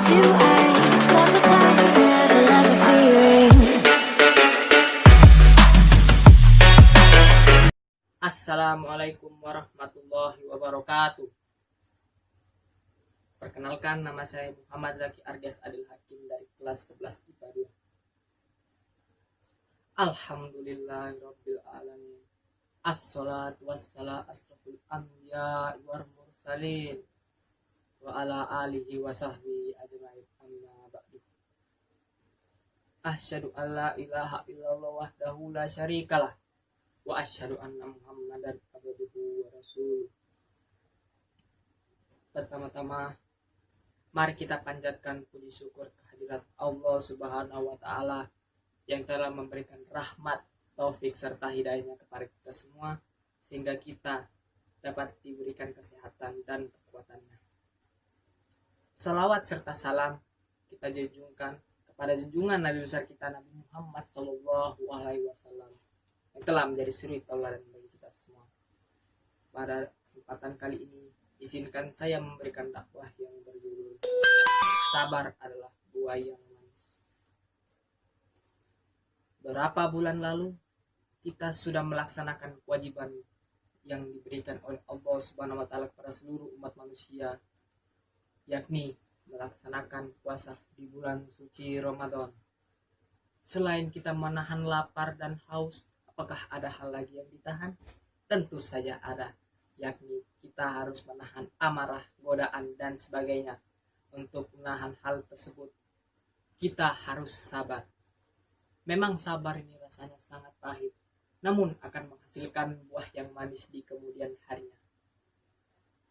do I love the touch but never love the feeling? Assalamualaikum warahmatullahi wabarakatuh. Perkenalkan, nama saya Muhammad Zaki Ardias Adil Hakim dari kelas 11 IPA 2. Alhamdulillahirabbil alamin. Assalatu wassalamu asrofil anbiya wal mursalin wa ala alihi wa sahbihi ajmain, amma ba'du. Asyhadu an la ilaha illallah wahdahu la syarikalah wa asyhadu anna Muhammadan abduhu wa rasuluh. Pertama-tama, mari kita panjatkan puji syukur kehadirat Allah Subhanahu wa taala yang telah memberikan rahmat, taufik serta hidayahnya kepada kita semua sehingga kita dapat diberikan kesehatan dan kekuatannya. Salawat serta salam kita junjungkan kepada junjungan Nabi besar kita Nabi Muhammad Sallallahu Alaihi Wasallam yang telah menjadi suri tauladan bagi kita semua. Pada kesempatan kali ini, izinkan saya memberikan dakwah yang berjudul Sabar adalah buah yang manis. Beberapa bulan lalu, kita sudah melaksanakan kewajiban yang diberikan oleh Allah Subhanahu wa taala kepada seluruh umat manusia, yakni melaksanakan puasa di bulan suci Ramadan. Selain kita menahan lapar dan haus, apakah ada hal lagi yang ditahan? Tentu saja ada, yakni kita harus menahan amarah, godaan, dan sebagainya. Untuk menahan hal tersebut, kita harus sabar. Memang sabar ini rasanya sangat pahit, namun akan menghasilkan buah yang manis di kemudian harinya.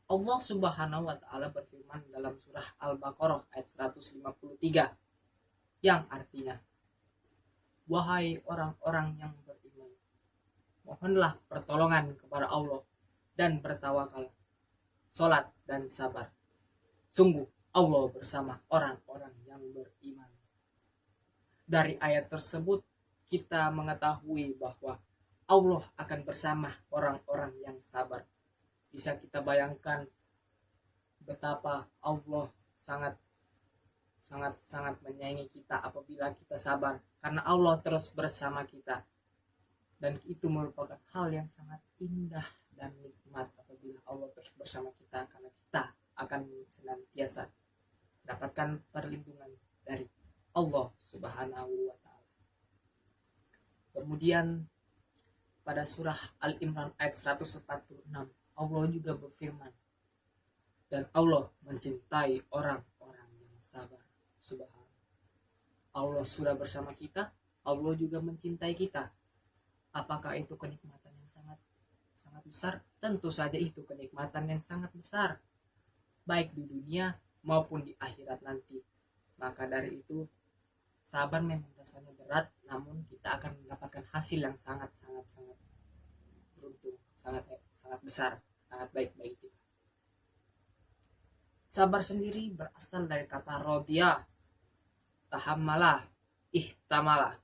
Allah Subhanahu wa taala berfirman dalam surah Al-Baqarah ayat 153 yang artinya, wahai orang-orang yang beriman, mohonlah pertolongan kepada Allah dan bertawakal, salat dan sabar. Sungguh Allah bersama orang-orang yang beriman. Dari ayat tersebut kita mengetahui bahwa Allah akan bersama orang-orang yang sabar. Bisa kita bayangkan betapa Allah sangat menyayangi kita apabila kita sabar, karena Allah terus bersama kita. Dan itu merupakan hal yang sangat indah dan nikmat apabila Allah terus bersama kita, karena kita akan senantiasa mendapatkan perlindungan dari Allah Subhanahu wa taala. Kemudian pada surah Al-Imran ayat 146, Allah juga berfirman, dan Allah mencintai orang-orang yang sabar. Subhanallah. Allah sudah bersama kita, Allah juga mencintai kita. Apakah itu kenikmatan yang sangat besar? Tentu saja itu kenikmatan yang sangat besar, baik di dunia maupun di akhirat nanti. Maka dari itu, sabar memang rasanya berat, namun kita akan mendapatkan hasil yang sangat beruntung, sangat besar, sangat baik bagi kita. Sabar sendiri berasal dari kata rodiyah, tahammalah, ihtamalah.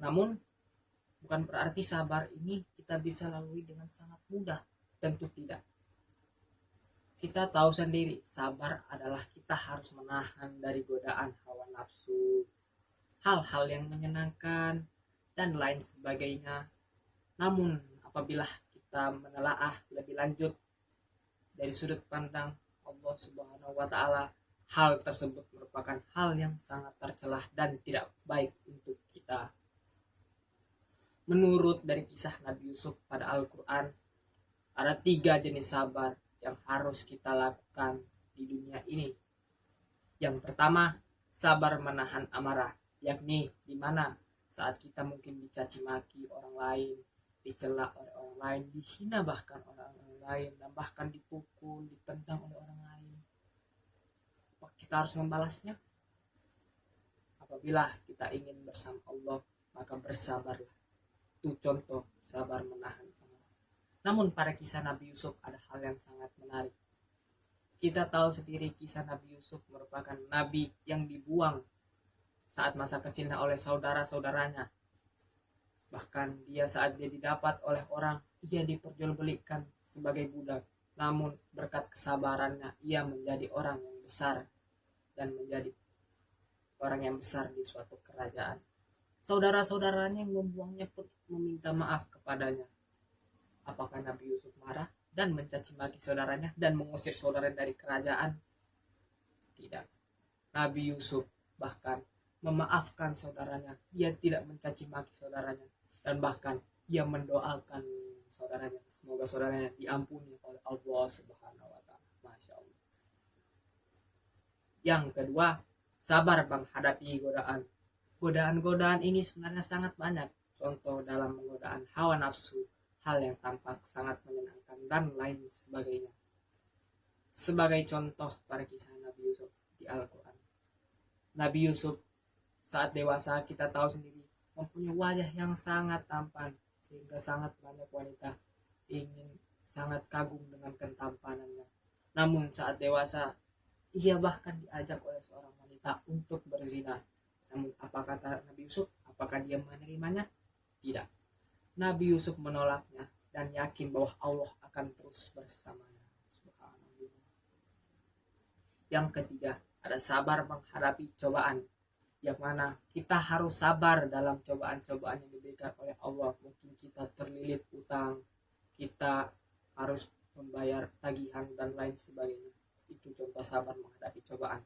Namun bukan berarti sabar ini kita bisa lalui dengan sangat mudah, tentu tidak. Kita tahu sendiri, sabar adalah kita harus menahan dari godaan hawa nafsu, hal-hal yang menyenangkan, dan lain sebagainya. Namun apabila kita menelaah lebih lanjut dari sudut pandang Allah Subhanahu wa taala, hal tersebut merupakan hal yang sangat tercelah dan tidak baik untuk kita. Menurut dari kisah Nabi Yusuf pada Al-Quran, ada 3 jenis sabar yang harus kita lakukan di dunia ini. Yang pertama, sabar menahan amarah, yakni di mana saat kita mungkin dicaci maki orang lain, dicela oleh orang lain, dihina bahkan oleh orang lain, dan bahkan dipukul, ditendang oleh orang lain. Kita harus membalasnya. Apabila kita ingin bersama Allah, maka bersabarlah. Itu contoh sabar menahan amarah. Namun pada kisah Nabi Yusuf ada hal yang sangat menarik. Kita tahu sendiri kisah Nabi Yusuf merupakan nabi yang dibuang saat masa kecilnya oleh saudara-saudaranya. Bahkan dia saat dia didapat oleh orang, ia diperjualbelikan sebagai budak. namun berkat kesabarannya ia menjadi orang yang besar dan menjadi orang yang besar di suatu kerajaan. Saudara-saudaranya yang membuangnya pun meminta maaf kepadanya. Apakah Nabi Yusuf marah dan mencaci maki saudaranya dan mengusir saudaranya dari kerajaan? Tidak. Nabi Yusuf bahkan memaafkan saudaranya. Dia tidak mencaci maki saudaranya dan bahkan ia mendoakan saudaranya, semoga saudaranya diampuni oleh Allah Subhanahu wa taala. Masya Allah. Yang kedua, sabar menghadapi godaan. Godaan-godaan ini sebenarnya sangat banyak. Contoh dalam godaan hawa nafsu, hal yang tampak sangat menyenangkan dan lain sebagainya. Sebagai contoh pada kisah Nabi Yusuf di Al-Quran. Nabi Yusuf saat dewasa kita tahu sendiri mempunyai wajah yang sangat tampan, sehingga sangat banyak wanita ingin sangat kagum dengan ketampanannya. Namun saat dewasa ia bahkan diajak oleh seorang wanita untuk berzina. Namun apa kata Nabi Yusuf? Apakah dia menerimanya? Tidak. Nabi Yusuf menolaknya dan yakin bahwa Allah akan terus bersamanya. Subhanallah. Yang ketiga, ada sabar menghadapi cobaan, yang mana kita harus sabar dalam cobaan-cobaan yang diberikan oleh Allah. Mungkin kita terlilit utang, kita harus membayar tagihan dan lain sebagainya. Itu contoh sabar menghadapi cobaan.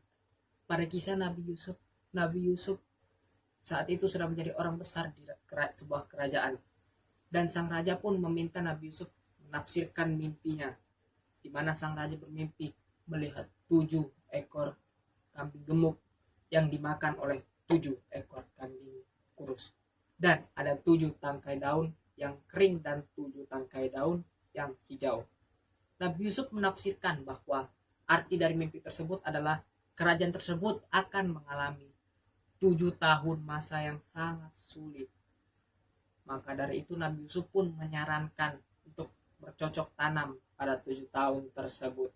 Pada kisah Nabi Yusuf saat itu sudah menjadi orang besar di sebuah kerajaan, dan sang raja pun meminta Nabi Yusuf menafsirkan mimpinya, di mana sang raja bermimpi melihat 7 ekor kambing gemuk yang dimakan oleh 7 ekor kambing kurus, dan ada 7 tangkai daun yang kering dan 7 tangkai daun yang hijau. Nabi Yusuf menafsirkan bahwa arti dari mimpi tersebut adalah kerajaan tersebut akan mengalami 7 tahun masa yang sangat sulit. Maka dari itu Nabi Yusuf pun menyarankan untuk bercocok tanam pada 7 tahun tersebut.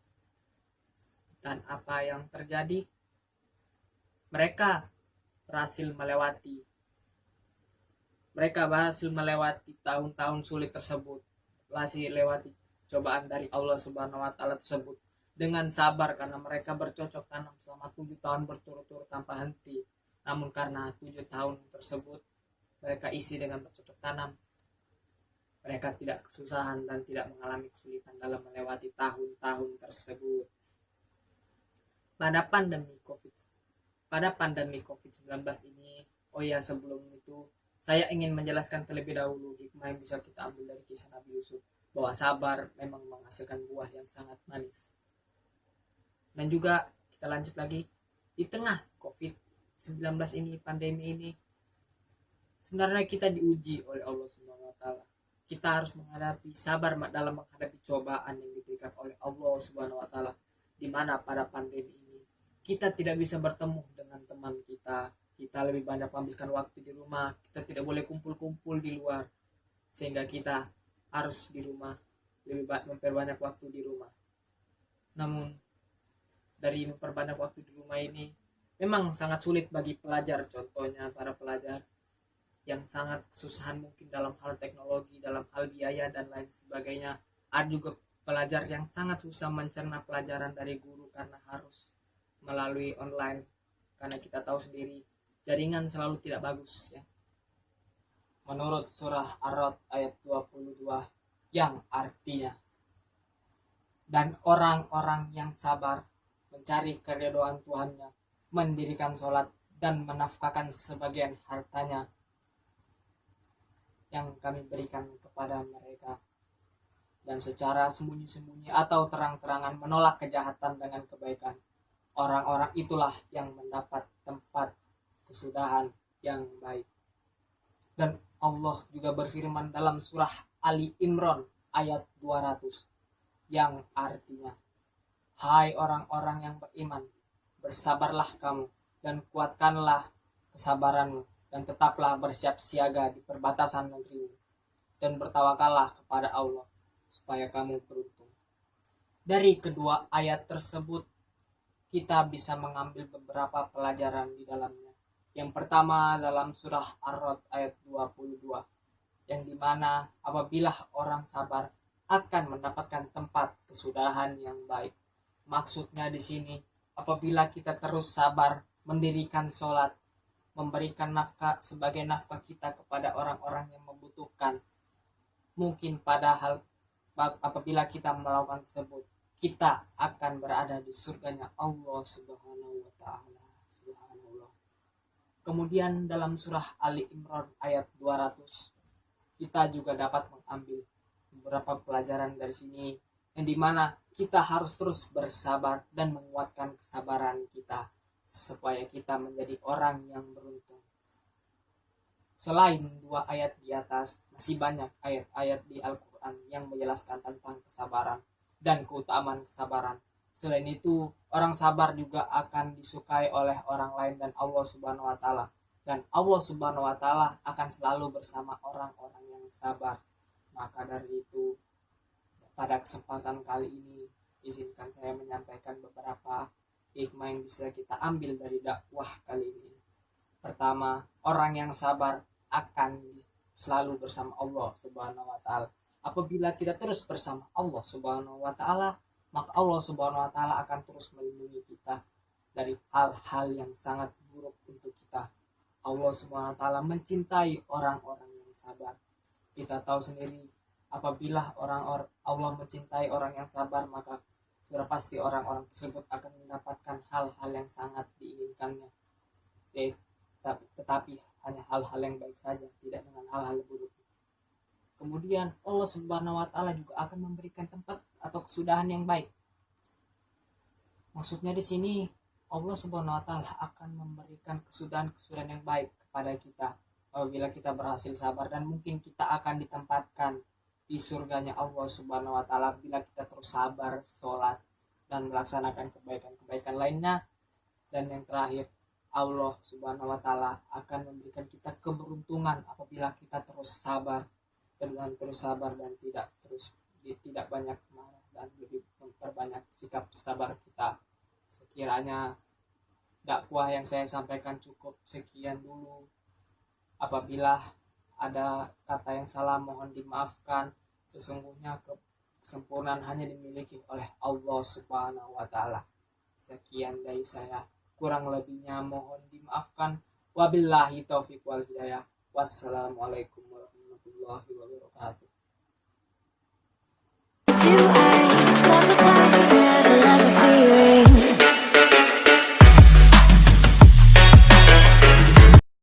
Dan apa yang terjadi? Mereka berhasil melewati tahun-tahun sulit tersebut, berhasil lewati cobaan dari Allah Subhanahu wa taala tersebut dengan sabar, karena mereka bercocok tanam selama 7 tahun berturut-turut tanpa henti. Namun karena 7 tahun tersebut mereka isi dengan bercocok tanam, mereka tidak kesusahan dan tidak mengalami kesulitan dalam melewati tahun-tahun tersebut. Pada pandemi COVID-19 ini, sebelum itu saya ingin menjelaskan terlebih dahulu hikmah yang bisa kita ambil dari kisah Nabi Yusuf, bahwa sabar memang menghasilkan buah yang sangat manis. Dan juga kita lanjut lagi, di tengah COVID-19 ini, pandemi ini, sebenarnya kita diuji oleh Allah Subhanahu wa taala. Kita harus menghadapi sabar dalam menghadapi cobaan yang diberikan oleh Allah Subhanahu wa taala, di mana pada pandemi ini kita tidak bisa bertemu dengan teman kita. Kita lebih banyak menghabiskan waktu di rumah. Kita tidak boleh kumpul-kumpul di luar, sehingga kita harus di rumah, lebih banyak memperbanyak waktu di rumah. Namun dari memperbanyak waktu di rumah ini memang sangat sulit bagi pelajar. Contohnya para pelajar yang sangat kesusahan mungkin dalam hal teknologi, dalam hal biaya dan lain sebagainya. Ada juga pelajar yang sangat susah mencerna pelajaran dari guru karena harus melalui online, karena kita tahu sendiri jaringan selalu tidak bagus ya. Menurut surah Ar-Ra'd ayat 22 yang artinya, dan orang-orang yang sabar mencari keridhaan Tuhannya, mendirikan sholat dan menafkahkan sebagian hartanya yang kami berikan kepada mereka, dan secara sembunyi-sembunyi atau terang-terangan menolak kejahatan dengan kebaikan. Orang-orang itulah yang mendapat tempat kesudahan yang baik. Dan Allah juga berfirman dalam surah Ali Imran ayat 200 yang artinya, hai orang-orang yang beriman, bersabarlah kamu dan kuatkanlah kesabaranmu, dan tetaplah bersiap siaga di perbatasan negerimu, dan bertawakallah kepada Allah supaya kamu beruntung. Dari kedua ayat tersebut kita bisa mengambil beberapa pelajaran di dalamnya. Yang pertama dalam surah Ar-Ra'd ayat 22, yang dimana apabila orang sabar, akan mendapatkan tempat kesudahan yang baik. Maksudnya di sini, apabila kita terus sabar mendirikan sholat, memberikan nafkah sebagai nafkah kita kepada orang-orang yang membutuhkan, mungkin padahal apabila kita melakukan tersebut, kita akan berada di surganya Allah Subhanahu wa taala. Subhanallah. Kemudian dalam surah Ali Imran ayat 200, kita juga dapat mengambil beberapa pelajaran dari sini, yang dimana kita harus terus bersabar dan menguatkan kesabaran kita supaya kita menjadi orang yang beruntung. Selain dua ayat di atas, masih banyak ayat-ayat di Al-Quran yang menjelaskan tentang kesabaran dan keutamaan kesabaran. Selain itu, orang sabar juga akan disukai oleh orang lain dan Allah Subhanahu wa taala. Dan Allah Subhanahu wa taala akan selalu bersama orang-orang yang sabar. Maka dari itu, pada kesempatan kali ini, izinkan saya menyampaikan beberapa hikmah yang bisa kita ambil dari dakwah kali ini. Pertama, orang yang sabar akan selalu bersama Allah Subhanahu wa taala. Apabila kita terus bersama Allah Subhanahu wa taala, maka Allah Subhanahu wa taala akan terus melindungi kita dari hal-hal yang sangat buruk untuk kita. Allah Subhanahu wa taala mencintai orang-orang yang sabar. Kita tahu sendiri, apabila Allah mencintai orang yang sabar, maka sudah pasti orang-orang tersebut akan mendapatkan hal-hal yang sangat diinginkannya. Tetapi hanya hal-hal yang baik saja, tidak dengan hal-hal buruk. Kemudian Allah Subhanahu wa taala juga akan memberikan tempat atau kesudahan yang baik. Maksudnya di sini, Allah Subhanahu wa taala akan memberikan kesudahan-kesudahan yang baik kepada kita apabila kita berhasil sabar, dan mungkin kita akan ditempatkan di surganya Allah Subhanahu wa taala bila kita terus sabar, sholat, dan melaksanakan kebaikan-kebaikan lainnya. Dan yang terakhir, Allah Subhanahu wa taala akan memberikan kita keberuntungan apabila kita terus sabar dan tidak banyak marah dan lebih memperbanyak sikap sabar kita. Sekiranya dakwah yang saya sampaikan cukup sekian dulu. Apabila ada kata yang salah, mohon dimaafkan. Sesungguhnya kesempurnaan hanya dimiliki oleh Allah Subhanahu wa taala. Sekian dari saya, kurang lebihnya mohon dimaafkan. Wabillahi taufiq wal hidayah. Wassalamualaikum warahmatullahi wabarakatuh.